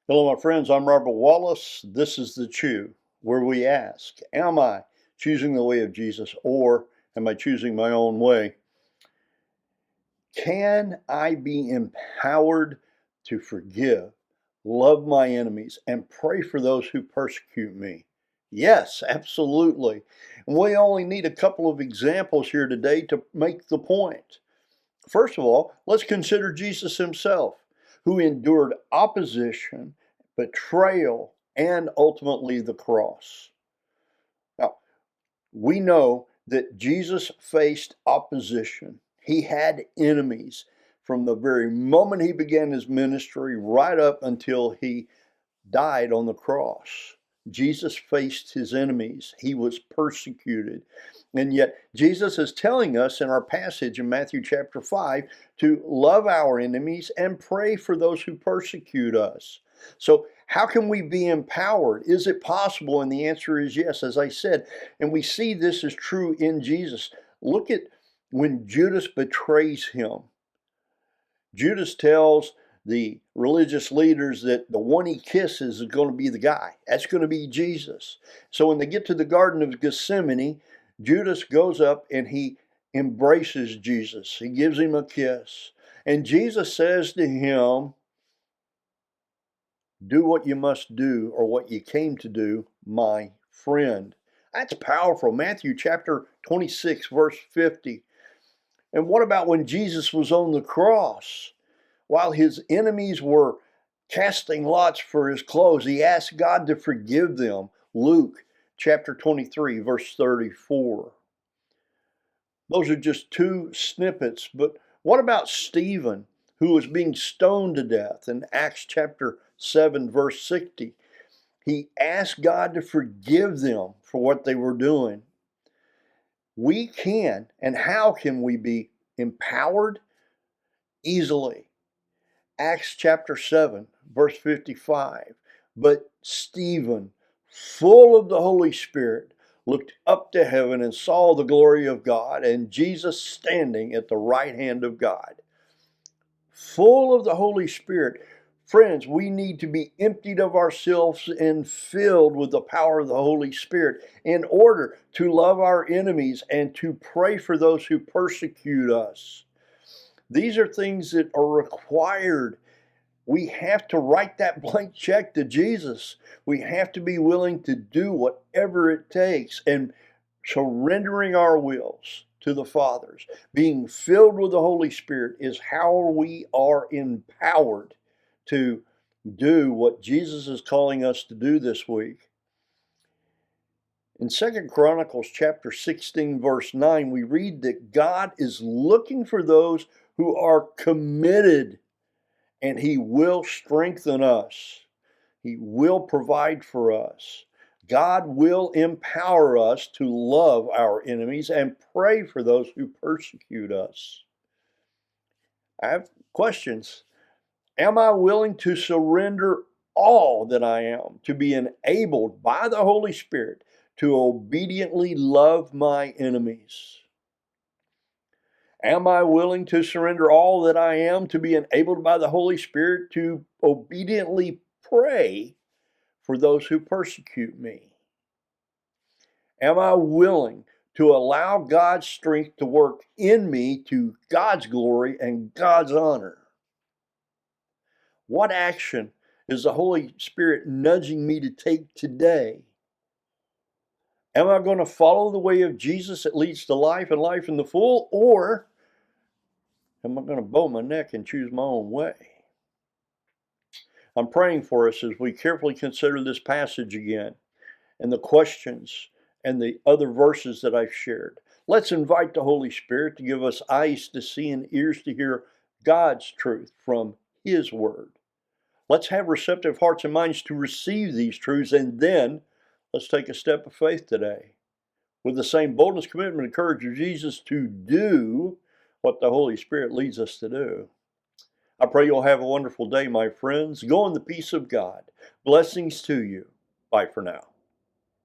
Hello, my friends. I'm Robert Wallace. This is The Chew, where we ask, am I choosing the way of Jesus, or am I choosing my own way? Can I be empowered to forgive, love my enemies, and pray for those who persecute me? Yes, absolutely. And we only need a couple of examples here today to make the point. First of all, let's consider Jesus himself, who endured opposition, betrayal, and ultimately the cross. Now, we know that Jesus faced opposition. He had enemies from the very moment he began his ministry right up until he died on the cross. Jesus faced his enemies. He was persecuted. And yet Jesus is telling us in our passage in Matthew chapter 5 to love our enemies and pray for those who persecute us. So how can we be empowered? Is it possible? And the answer is yes, as I said. And we see this is true in Jesus. Look at when Judas betrays him. Judas tells the religious leaders that the one he kisses is going to be the guy. That's going to be Jesus. So when they get to the Garden of Gethsemane, Judas goes up and he embraces Jesus. He gives him a kiss. And Jesus says to him, do what you must do, or what you came to do, my friend. That's powerful. Matthew chapter 26, verse 50. And what about when Jesus was on the cross? While his enemies were casting lots for his clothes, he asked God to forgive them. Luke chapter 23, verse 34. Those are just two snippets, but what about Stephan, who was being stoned to death in Acts chapter 7, verse 60? He asked God to forgive them for what they were doing. We can, and how can we be empowered? Easily. Acts chapter 7, verse 55. But Stephan, full of the Holy Spirit, looked up to heaven and saw the glory of God and Jesus standing at the right hand of God. Full of the Holy Spirit. Friends, we need to be emptied of ourselves and filled with the power of the Holy Spirit in order to love our enemies and to pray for those who persecute us. These are things that are required. We have to write that blank check to Jesus. We have to be willing to do whatever it takes, and surrendering our wills to the Father's, being filled with the Holy Spirit, is how we are empowered to do what Jesus is calling us to do this week. In 2 Chronicles chapter 16, verse 9, we read that God is looking for those who are committed, and he will strengthen us. He will provide for us. God will empower us to love our enemies and pray for those who persecute us. I have questions. Am I willing to surrender all that I am, to be enabled by the Holy Spirit to obediently love my enemies? Am I willing to surrender all that I am to be enabled by the Holy Spirit to obediently pray for those who persecute me? Am I willing to allow God's strength to work in me to God's glory and God's honor? What action is the Holy Spirit nudging me to take today? Am I going to follow the way of Jesus that leads to life and life in the full, or am I going to bow my neck and choose my own way? I'm praying for us as we carefully consider this passage again and the questions and the other verses that I've shared. Let's invite the Holy Spirit to give us eyes to see and ears to hear God's truth from His Word. Let's have receptive hearts and minds to receive these truths, and then let's take a step of faith today with the same boldness, commitment, and courage of Jesus to do what the Holy Spirit leads us to do. I pray you'll have a wonderful day, my friends. Go in the peace of God. Blessings to you. Bye for now.